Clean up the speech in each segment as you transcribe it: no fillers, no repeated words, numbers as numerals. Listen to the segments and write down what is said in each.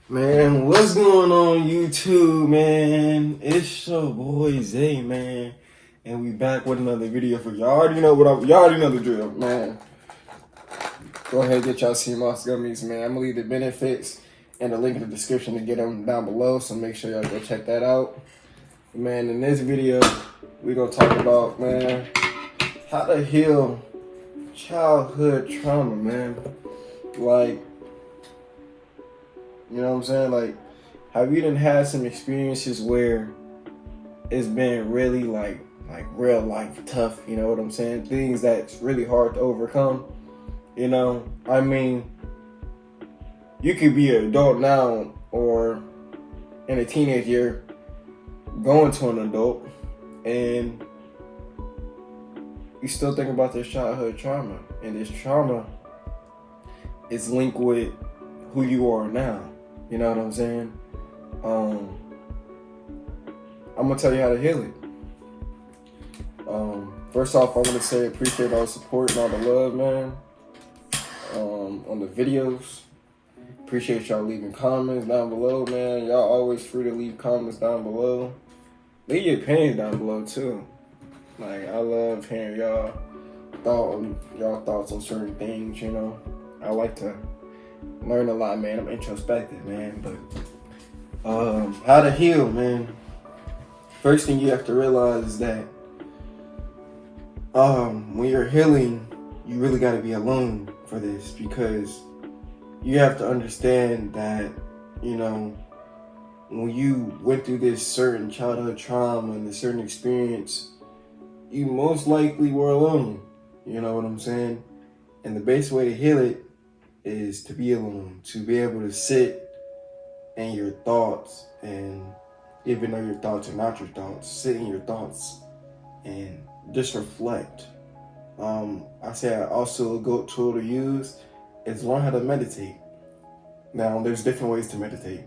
Man, what's going on YouTube, man? It's your boy Zay, man, and we back with another video for y'all. Already know y'all already know the drill, man. Go ahead and get y'all sea moss gummies, man. I'm gonna leave the benefits and the link in the description to get them down below, so make sure y'all go check that out. Man, in this video, we gonna talk about, man, how to heal childhood trauma, man. Like, you know what I'm saying? Like, have you done had some experiences where it's been really like real life tough, you know what I'm saying? Things that's really hard to overcome, you know? I mean, you could be an adult now or in a teenage year going to an adult and you still think about this childhood trauma, and this trauma is linked with who you are now. You know what I'm saying? I'm gonna tell you how to heal it. First off, I want to say appreciate all the support and all the love, man. On the videos. Appreciate y'all leaving comments down below, man. Y'all always free to leave comments down below. Leave your opinions down below too. Like, I love hearing y'all thoughts on certain things, you know. I like to learn a lot, man. I'm introspective, man. But how to heal, man. First thing you have to realize is that when you're healing, you really got to be alone for this, because you have to understand that, you know, when you went through this certain childhood trauma and a certain experience, you most likely were alone. You know what I'm saying? And the best way to heal it is to be alone, to be able to sit in your thoughts, and even though your thoughts are not your thoughts, sit in your thoughts and just reflect. I say also a good tool to use is learn how to meditate. Now, there's different ways to meditate.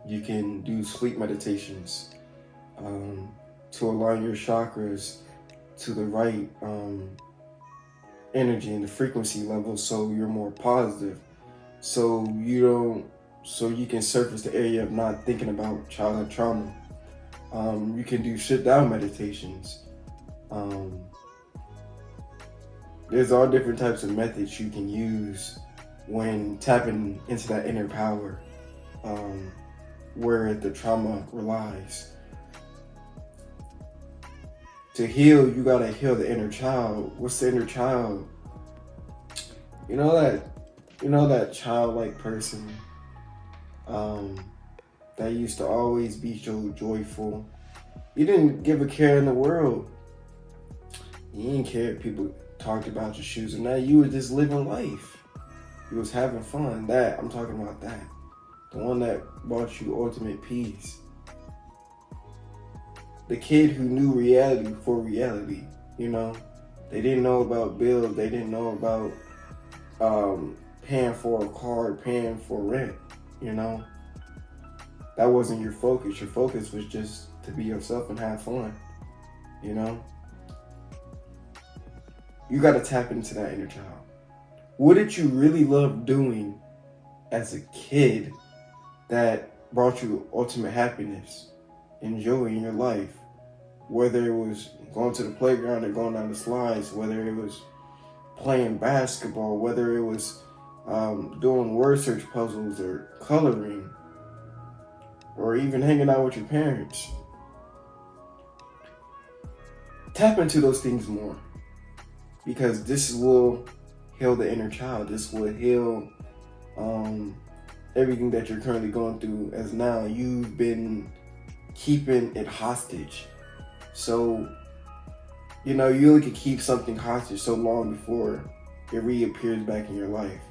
You can do sleep meditations to align your chakras to the right energy and the frequency level, so you're more positive, so you can surface the area of not thinking about childhood trauma. You can do sit down meditations. There's all different types of methods you can use when tapping into that inner power, where the trauma relies. To heal, you gotta heal the inner child. What's the inner child? You know that childlike person that used to always be so joyful. You didn't give a care in the world. You didn't care if people talked about your shoes or not. You were just living life. You was having fun. That, I'm talking about that. The one that brought you ultimate peace. The kid who knew reality before reality, you know? They didn't know about bills. They didn't know about paying for a car, paying for rent, you know? That wasn't your focus. Your focus was just to be yourself and have fun, you know? You gotta tap into that inner child. What did you really love doing as a kid that brought you ultimate happiness, enjoy in your life? Whether it was going to the playground or going down the slides, whether it was playing basketball, whether it was doing word search puzzles or coloring, or even hanging out with your parents. Tap into those things more, because this will heal the inner child. This will heal everything that you're currently going through, as now you've been keeping it hostage. So, you know, you only can keep something hostage so long before it reappears back in your life,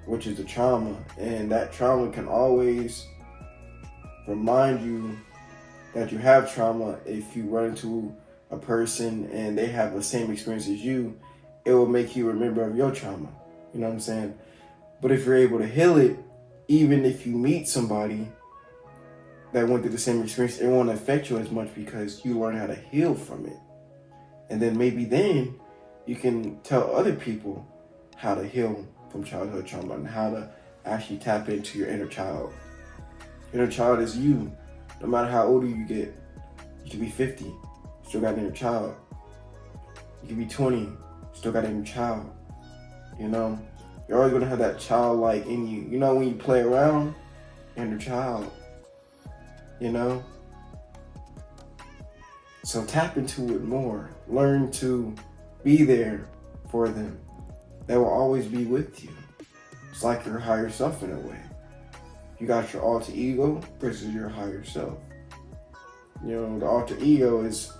which is the trauma. And that trauma can always remind you that you have trauma. If you run into a person and they have the same experience as you, it will make you remember of your trauma. You know what I'm saying? But if you're able to heal it, even if you meet somebody that went through the same experience, it won't affect you as much, because you learn how to heal from it. And then maybe then you can tell other people how to heal from childhood trauma and how to actually tap into your inner child. Inner child is you. No matter how older you get, you can be 50, still got an inner child. You can be 20, still got an inner child. You know, you're always gonna have that childlike in you. You know, when you play around, inner child. You know? So tap into it more. Learn to be there for them. They will always be with you. It's like your higher self in a way. You got your alter ego versus your higher self. You know, the alter ego is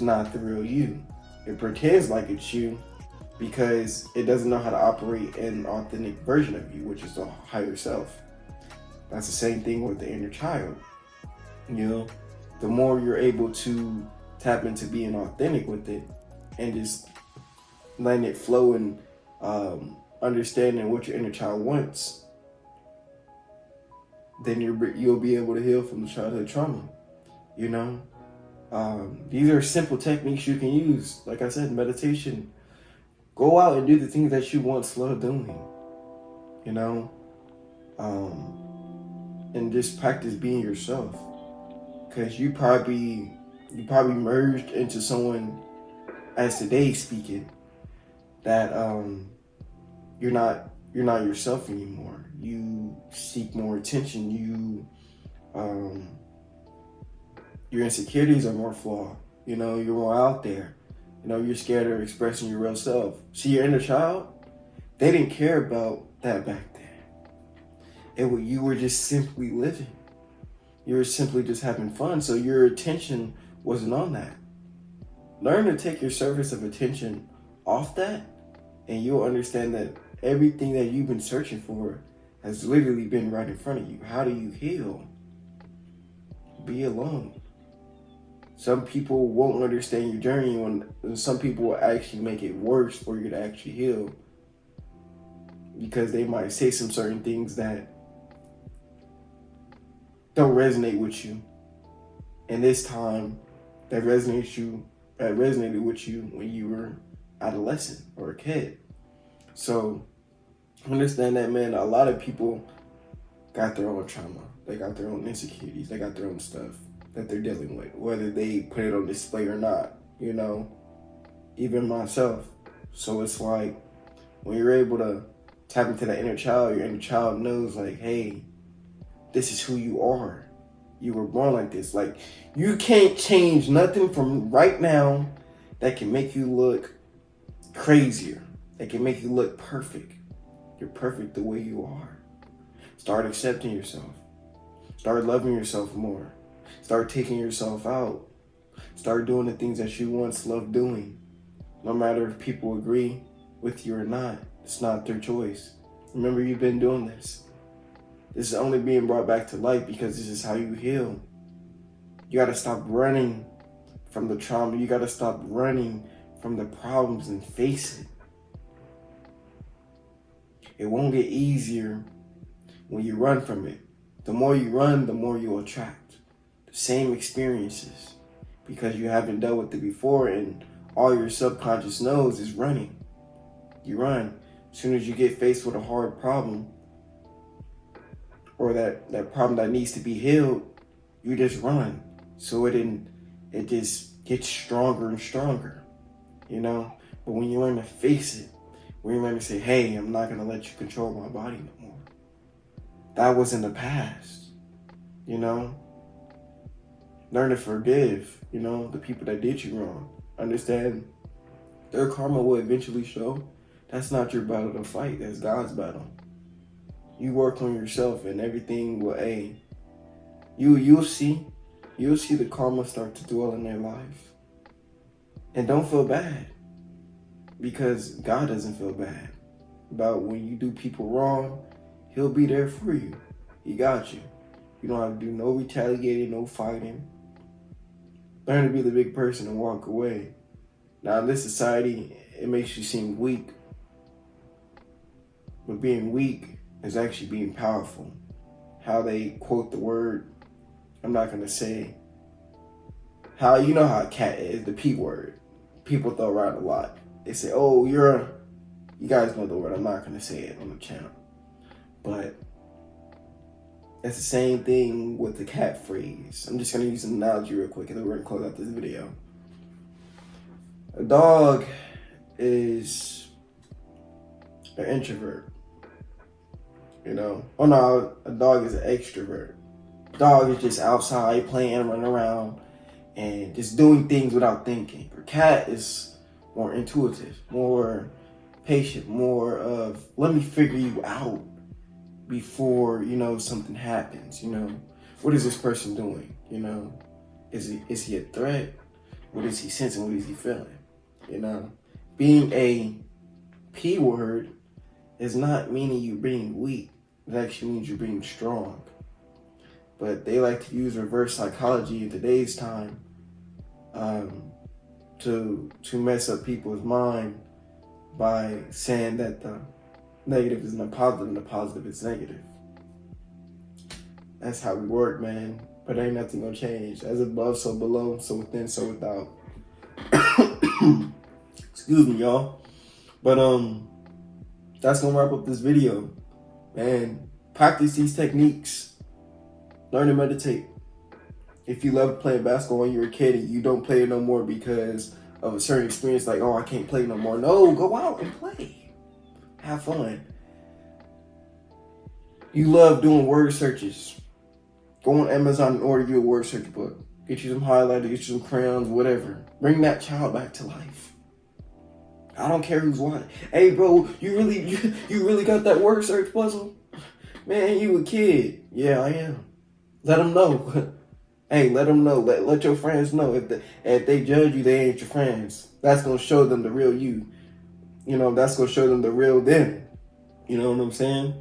not the real you. It pretends like it's you because it doesn't know how to operate an authentic version of you, which is the higher self. That's the same thing with the inner child. You know, the more you're able to tap into being authentic with it and just letting it flow and understanding what your inner child wants, then you'll be able to heal from the childhood trauma. You know, these are simple techniques you can use. Like I said, meditation. Go out and do the things that you once loved doing. You know, and just practice being yourself. Because you probably merged into someone, as today speaking, that you're not yourself anymore. You seek more attention. Your insecurities are more flawed. You know, you're more out there. You know, you're scared of expressing your real self. See, your inner child, they didn't care about that back then. You were just simply living. You were simply just having fun. So your attention wasn't on that. Learn to take your surface of attention off that, and you'll understand that everything that you've been searching for has literally been right in front of you. How do you heal? Be alone. Some people won't understand your journey, and some people will actually make it worse for you to actually heal, because they might say some certain things that don't resonate with you. And this time, that resonated with you when you were adolescent or a kid. So understand that, man, a lot of people got their own trauma. They got their own insecurities. They got their own stuff that they're dealing with, whether they put it on display or not, you know, even myself. So it's like, when you're able to tap into that inner child, your inner child knows, like, hey, this is who you are. You were born like this. Like, you can't change nothing from right now that can make you look crazier, that can make you look perfect. You're perfect the way you are. Start accepting yourself. Start loving yourself more. Start taking yourself out. Start doing the things that you once loved doing. No matter if people agree with you or not, it's not their choice. Remember, you've been doing this. This is only being brought back to life because this is how you heal. You got to stop running from the trauma. You got to stop running from the problems and face it. It won't get easier when you run from it. The more you run, the more you attract the same experiences, because you haven't dealt with it before, and all your subconscious knows is running. You run. As soon as you get faced with a hard problem, or that problem that needs to be healed, you just run. So it just gets stronger and stronger, you know? But when you learn to face it, when you learn to say, hey, I'm not gonna let you control my body no more. That was in the past, you know? Learn to forgive, you know, the people that did you wrong. Understand their karma will eventually show. That's not your battle to fight, that's God's battle. You work on yourself and everything will aid. You'll see the karma start to dwell in their life. And don't feel bad, because God doesn't feel bad about when you do people wrong. He'll be there for you. He got you. You don't have to do no retaliating, no fighting. Learn to be the big person and walk away. Now, in this society, it makes you seem weak. But being weak is actually being powerful. How they quote the word, I'm not going to say. You know how a cat is, the P word. People throw around a lot. They say, oh, you guys know the word. I'm not going to say it on the channel. But it's the same thing with the cat phrase. I'm just going to use an analogy real quick and then we're going to close out this video. A dog is an introvert, you know. Oh no, a dog is an extrovert. Dog is just outside playing, running around, and just doing things without thinking. A cat is more intuitive, more patient, more of, let me figure you out before, you know, something happens, you know. What is this person doing, you know? Is he a threat? What is he sensing? What is he feeling? You know, being a P word is not meaning you being weak. It actually means you're being strong. But they like to use reverse psychology in today's time to mess up people's mind by saying that the negative is not positive and the positive is negative. That's how we work, man. But ain't nothing gonna change. As above, so below, so within, so without. Excuse me, y'all. But that's gonna wrap up this video. Man, practice these techniques. Learn to meditate. If you love playing basketball when you were a kid and you don't play it no more because of a certain experience, like, oh, I can't play no more. No, go out and play. Have fun. You love doing word searches. Go on Amazon and order you a word search book. Get you some highlighters, get you some crayons, whatever. Bring that child back to life. I don't care who's watching. Hey, bro, you really got that word search puzzle? Man, you a kid. Yeah, I am. Let them know. Hey, let them know. Let your friends know. If they judge you, they ain't your friends. That's going to show them the real you. You know, that's going to show them the real them. You know what I'm saying?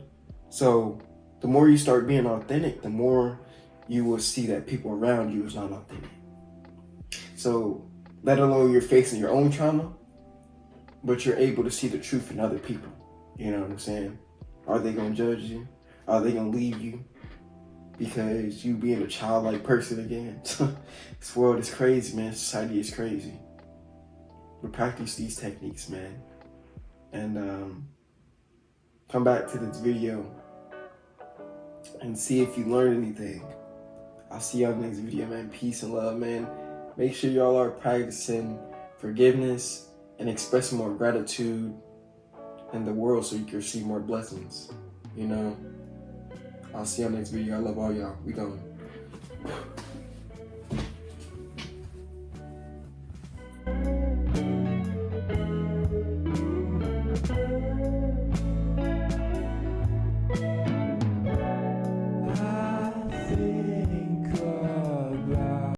So the more you start being authentic, the more you will see that people around you is not authentic. So let alone you're facing your own trauma, but you're able to see the truth in other people. You know what I'm saying? Are they going to judge you? Are they going to leave you? Because you being a childlike person again. This world is crazy, man. Society is crazy. But practice these techniques, man. And come back to this video and see if you learned anything. I'll see y'all next video, man. Peace and love, man. Make sure y'all are practicing forgiveness and expressing more gratitude in the world so you can receive more blessings. You know? I'll see y'all next video. I love all y'all. We going. I see.